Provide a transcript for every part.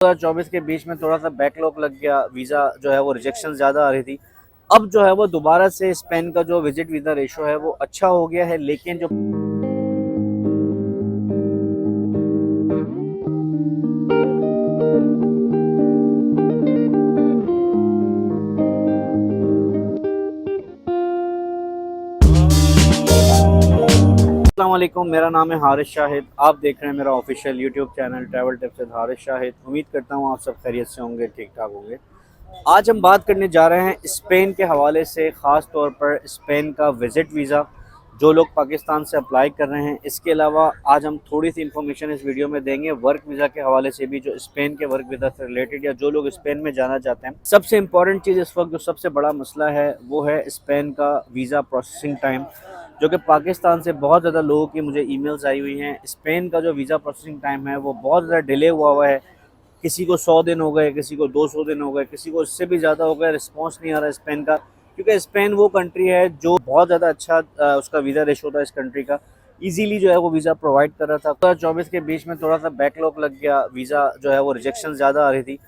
2024 के बीच में थोड़ा सा बैकलॉग लग गया, वीज़ा जो है वो रिजेक्शन ज़्यादा आ रही थी। अब जो है वो दोबारा से स्पेन का जो विजिट वीज़ा रेशो है वो अच्छा हो गया है, लेकिन जो अस्सलाम वालेकुम, मेरा नाम है हारिस शाहिद। आप देख रहे हैं मेरा official YouTube channel travel tips with Haris Shahid. उम्मीद करता हूँ आप सब खैरियत से होंगे, ठीक ठाक होंगे। आज हम बात करने जा रहे हैं स्पेन के हवाले से, ख़ास तौर पर स्पेन का विज़िट वीज़ा जो लोग पाकिस्तान से अप्लाई कर रहे हैं। इसके अलावा आज हम थोड़ी सी इन्फॉर्मेशन इस वीडियो में देंगे वर्क वीज़ा के हवाले से भी, जो स्पेन के वर्क वीज़ा से रिलेटेड या जो लोग स्पेन में जाना चाहते हैं। सबसे इम्पॉर्टेंट चीज़ इस वक्त जो सबसे बड़ा मसला है वो है स्पेन का वीज़ा प्रोसेसिंग टाइम, जो कि पाकिस्तान से बहुत ज़्यादा लोगों की मुझे ईमेल्स आई हुई हैं। स्पेन का जो वीज़ा प्रोसेसिंग टाइम है वो बहुत ज़्यादा डिले हुआ है। किसी को 100 दिन हो गए, किसी को 200 दिन हो गए, किसी को इससे भी ज़्यादा हो गया। रिस्पांस नहीं आ रहा स्पेन का, क्योंकि स्पेन वो कंट्री है जो बहुत ज़्यादा अच्छा उसका वीज़ा रेशो था इस कंट्री का। इजीली जो है वो वीज़ा प्रोवाइड कर रहा था। 2024 के बीच में थोड़ा सा बैकलॉग लग गया, वीज़ा जो है वो रिजेक्शन ज़्यादा आ रही थी।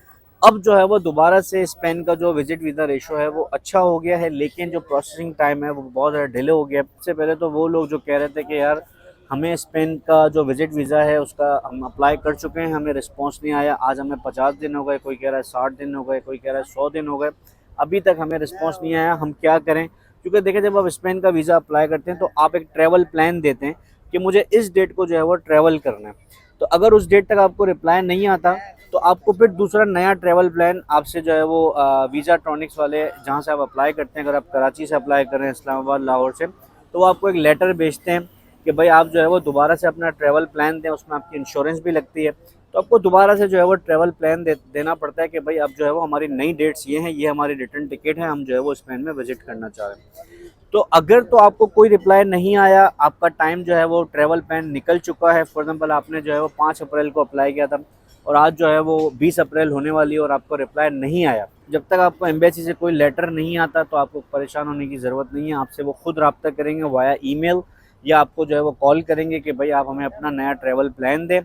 अब जो है वो दोबारा से स्पेन का जो विजिट वीज़ा रेशो है वो अच्छा हो गया है, लेकिन जो प्रोसेसिंग टाइम है वो बहुत ज़्यादा डिले हो गया। सबसे पहले तो वो लोग जो कह रहे थे कि यार हमें स्पेन का जो विजिट वीज़ा है उसका हम अप्लाई कर चुके हैं, हमें रिस्पांस नहीं आया। आज हमें 50 दिन हो गए, कोई कह रहा है 60 दिन हो गए, कोई कह रहा है 100 दिन हो गए, अभी तक हमें रिस्पांस नहीं आया, हम क्या करें। क्योंकि देखिए, जब आप स्पेन का वीज़ा अप्लाई करते हैं तो आप एक ट्रैवल प्लान देते हैं कि मुझे इस डेट को जो है वो ट्रैवल करना है। तो अगर उस डेट तक आपको रिप्लाई नहीं आता तो आपको फिर दूसरा नया ट्रैवल प्लान आपसे जो है वो वीज़ा ट्रॉनिक्स वाले, जहाँ से आप अप्लाई करते हैं, अगर आप कराची से अप्लाई कर रहे हैं, इस्लामाबाद, लाहौर से, तो वो आपको एक लेटर भेजते हैं कि भाई आप जो है वो दोबारा से अपना ट्रैवल प्लान दें। उसमें आपकी इंश्योरेंस भी लगती है, तो आपको दोबारा से जो है वो ट्रैवल प्लान देना पड़ता है कि भाई अब जो है वो हमारी नई डेट्स ये हैं, ये हमारी रिटर्न टिकट है, हम जो है वो स्पेन में विजिट करना चाह रहे हैं। तो अगर तो आपको कोई रिप्लाई नहीं आया, आपका टाइम जो है वो ट्रैवल प्लान निकल चुका है, फॉर एग्जाम्पल आपने जो है वो 5 अप्रैल को अप्लाई किया था और आज जो है वो 20 अप्रैल होने वाली है और आपको रिप्लाई नहीं आया, जब तक आपको एम्बेसी से कोई लेटर नहीं आता तो आपको परेशान होने की ज़रूरत नहीं है। आपसे वो खुद रब्ता करेंगे वाया ईमेल, या आपको जो है वो कॉल करेंगे कि भाई आप हमें अपना नया ट्रैवल प्लान दें।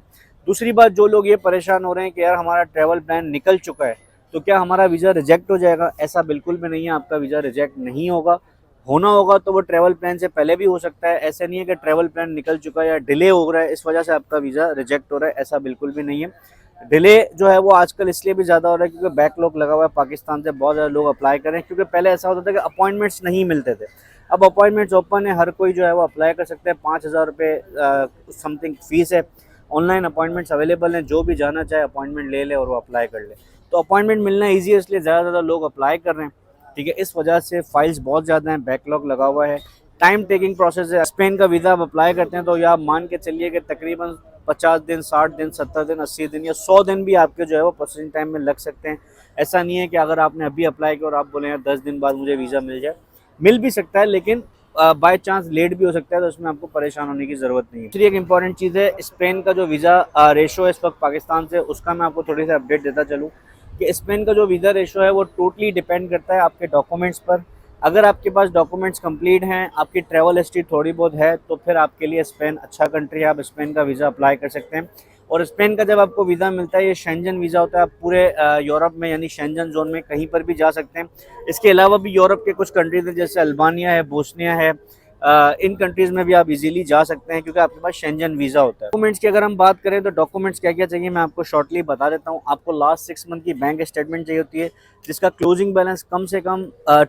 दूसरी बात, जो लोग ये परेशान हो रहे हैं कि यार हमारा ट्रैवल प्लान निकल चुका है तो क्या हमारा वीज़ा रिजेक्ट हो जाएगा, ऐसा बिल्कुल भी नहीं है। आपका वीज़ा रिजेक्ट नहीं होगा। होना होगा तो वो ट्रैवल प्लान से पहले भी हो सकता है। ऐसे नहीं है कि ट्रैवल प्लान निकल चुका है या डिले हो रहा है इस वजह से आपका वीज़ा रिजेक्ट हो रहा है, ऐसा बिल्कुल भी नहीं है। डिले जो है वो आजकल इसलिए भी ज़्यादा हो रहा है क्योंकि बैकलॉग लगा हुआ है, पाकिस्तान से बहुत ज़्यादा लोग अप्लाई कर रहे हैं। क्योंकि पहले ऐसा होता था कि अपॉइंटमेंट्स नहीं मिलते थे, अब अपॉइंटमेंट्स ओपन है, हर कोई जो है वो अप्लाई कर सकता है। 5,000 रुपये समथिंग फ़ीस है। ऑनलाइन अपॉइंटमेंट्स अवेलेबल हैं, जो भी जाना चाहे अपॉइंटमेंट ले ले और वो अप्लाई कर ले। तो अपॉइंटमेंट मिलना ईजी है, इसलिए ज़्यादा से ज़्यादा लोग अप्लाई कर रहे हैं। ठीक है, इस वजह से फाइल्स बहुत ज़्यादा हैं, बैकलॉग लगा हुआ है, टाइम टेकिंग प्रोसेस है। स्पेन का वीज़ा आप अप्लाई करते हैं तो या आप मान के चलिए कि तकरीबन 50 दिन, 60 दिन, 70 दिन, 80 दिन या 100 दिन भी आपके जो है वो प्रोसेसिंग टाइम में लग सकते हैं। ऐसा नहीं है कि अगर आपने अभी अप्लाई किया और आप बोले हैं 10 दिन बाद मुझे वीज़ा मिल जाए, मिल भी सकता है, लेकिन बाय चांस लेट भी हो सकता है, तो उसमें आपको परेशान होने की ज़रूरत नहीं है। दूसरी एक इंपॉर्टेंट चीज़ है, स्पेन का जो वीज़ा रेशो है इस वक्त पाकिस्तान से, उसका मैं आपको थोड़ी सी अपडेट देता चलूँ कि स्पेन का जो वीज़ा रेशो है वो टोटली डिपेंड करता है आपके डॉक्यूमेंट्स पर। अगर आपके पास डॉक्यूमेंट्स कंप्लीट हैं, आपकी ट्रैवल हिस्ट्री थोड़ी बहुत है, तो फिर आपके लिए स्पेन अच्छा कंट्री है, आप स्पेन का वीज़ा अप्लाई कर सकते हैं। और स्पेन का जब आपको वीज़ा मिलता है, ये शेंजन वीज़ा होता है, आप पूरे यूरोप में यानी शेंजन जोन में कहीं पर भी जा सकते हैं। इसके अलावा भी यूरोप के कुछ कंट्रीज हैं, जैसे अल्बानिया है, बोस्निया है, इन कंट्रीज़ में भी आप इजीली जा सकते हैं क्योंकि आपके पास शेंजन वीज़ा होता है। डॉक्यूमेंट्स की अगर हम बात करें तो डॉक्यूमेंट्स क्या क्या चाहिए मैं आपको शॉर्टली बता देता हूँ। आपको लास्ट 6 मंथ की बैंक स्टेटमेंट चाहिए होती है, जिसका क्लोजिंग बैलेंस कम से कम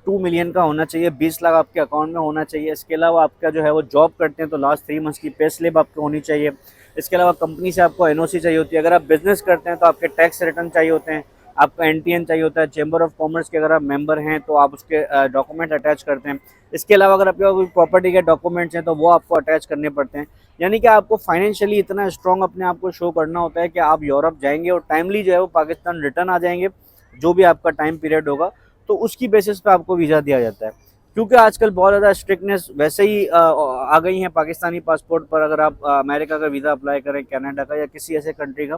2 मिलियन का होना चाहिए, 20 लाख आपके अकाउंट में होना चाहिए। इसके अलावा आपका जो है वो जॉब करते हैं तो लास्ट 3 मंथ्स की पे स्लिप आपको होनी चाहिए। इसके अलावा कंपनी से आपको एनओसी चाहिए होती है। अगर आप बिजनेस करते हैं तो आपके टैक्स रिटर्न चाहिए होते हैं, आपका एनटीएन चाहिए होता है। चैम्बर ऑफ कॉमर्स के अगर आप मेंबर हैं तो आप उसके डॉक्यूमेंट अटैच करते हैं। इसके अलावा अगर आपके कोई प्रॉपर्टी के डॉक्यूमेंट्स हैं तो वो आपको अटैच करने पड़ते हैं। यानी कि आपको फाइनेंशियली इतना स्ट्रॉन्ग अपने आप को शो करना होता है कि आप यूरोप जाएंगे और टाइमली जो है वो पाकिस्तान रिटर्न आ जाएंगे, जो भी आपका टाइम पीरियड होगा, तो उसकी बेसिस पे आपको वीज़ा दिया जाता है। क्योंकि आजकल बहुत ज़्यादा स्ट्रिक्टनेस वैसे ही आ गई है पाकिस्तानी पासपोर्ट पर। अगर आप अमेरिका का वीज़ा अप्लाई करें, कनाडा का या किसी ऐसे कंट्री का,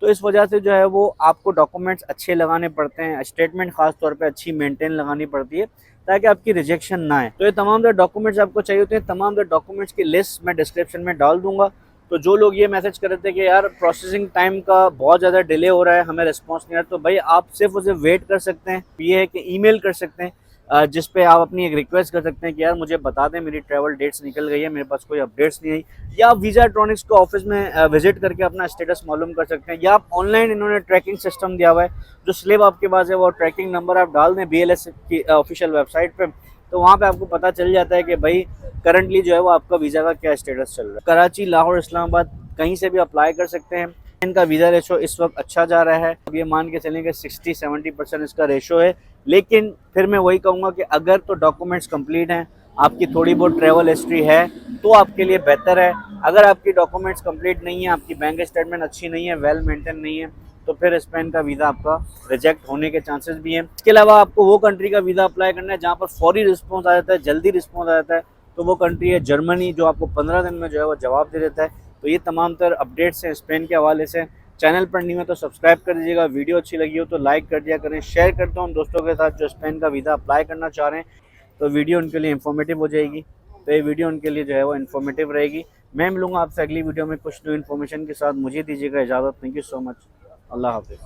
तो इस वजह से जो है वो आपको डॉक्यूमेंट्स अच्छे लगाने पड़ते हैं, स्टेटमेंट खास तौर पे अच्छी मेंटेन लगानी पड़ती है ताकि आपकी रिजेक्शन ना आए। तो ये तमाम जो डॉक्यूमेंट्स आपको चाहिए होते हैं, तमाम जो डॉक्यूमेंट्स की लिस्ट मैं डिस्क्रिप्शन में डाल दूंगा। तो जो लोग ये मैसेज कर रहे थे कि यार प्रोसेसिंग टाइम का बहुत ज़्यादा डिले हो रहा है, हमें रिस्पांस नहीं आ रहा, तो भाई आप सिर्फ उसे वेट कर सकते हैं। ये है कि ईमेल कर सकते हैं, जिस पे आप अपनी एक रिक्वेस्ट कर सकते हैं कि यार मुझे बता दें मेरी ट्रैवल डेट्स निकल गई है, मेरे पास कोई अपडेट्स नहीं आई। या आप वीज़ा ट्रॉनिक्स को ऑफिस में विजिट करके अपना स्टेटस मालूम कर सकते हैं, या आप ऑनलाइन इन्होंने ट्रैकिंग सिस्टम दिया हुआ है, जो स्लिप आपके पास है वो ट्रैकिंग नंबर आप डाल दें BLS की ऑफिशियल वेबसाइट पर, तो वहाँ पे आपको पता चल जाता है कि भाई करंटली जो है वो आपका वीज़ा का क्या स्टेटस चल रहा है। कराची, लाहौर, इस्लामाबाद कहीं से भी अप्लाई कर सकते हैं। इनका वीज़ा रेशो इस वक्त अच्छा जा रहा है, अब ये मान के चलें कि 60-70% इसका रेशो है। लेकिन फिर मैं वही कहूँगा कि अगर तो डॉक्यूमेंट्स कंप्लीट हैं, आपकी थोड़ी बहुत ट्रैवल हिस्ट्री है, तो आपके लिए बेहतर है। अगर आपकी डॉक्यूमेंट्स कंप्लीट नहीं है, आपकी बैंक स्टेटमेंट अच्छी नहीं है, वेल मेंटेन नहीं है, तो फिर स्पेन का वीज़ा आपका रिजेक्ट होने के चांसेस भी हैं। इसके अलावा आपको वो कंट्री का वीज़ा अप्लाई करना है जहाँ पर फौरी रिस्पॉन्स आ जाता है, जल्दी रिस्पॉन्स आ जाता है, तो वो कंट्री है जर्मनी, जो आपको 15 दिन में जो है वो जवाब दे देता है। तो ये तमाम तर अपडेट्स हैं स्पेन के हवाले से। चैनल पर नहीं हो तो सब्सक्राइब कर दीजिएगा, वीडियो अच्छी लगी हो तो लाइक कर दिया करें, शेयर करता हूँ दोस्तों के साथ जो स्पेन का वीज़ा अप्लाई करना चाह रहे हैं, तो वीडियो उनके लिए इन्फॉर्मेटिव हो जाएगी। तो ये वीडियो उनके लिए जो है वो इन्फॉर्मेटिव रहेगी। मैं मिलूँगा आपसे अगली वीडियो में कुछ न्यू इन्फॉर्मेशन के साथ। मुझे दीजिएगा इजाज़त। Thank you so much. अल्लाह हाफ़िज़।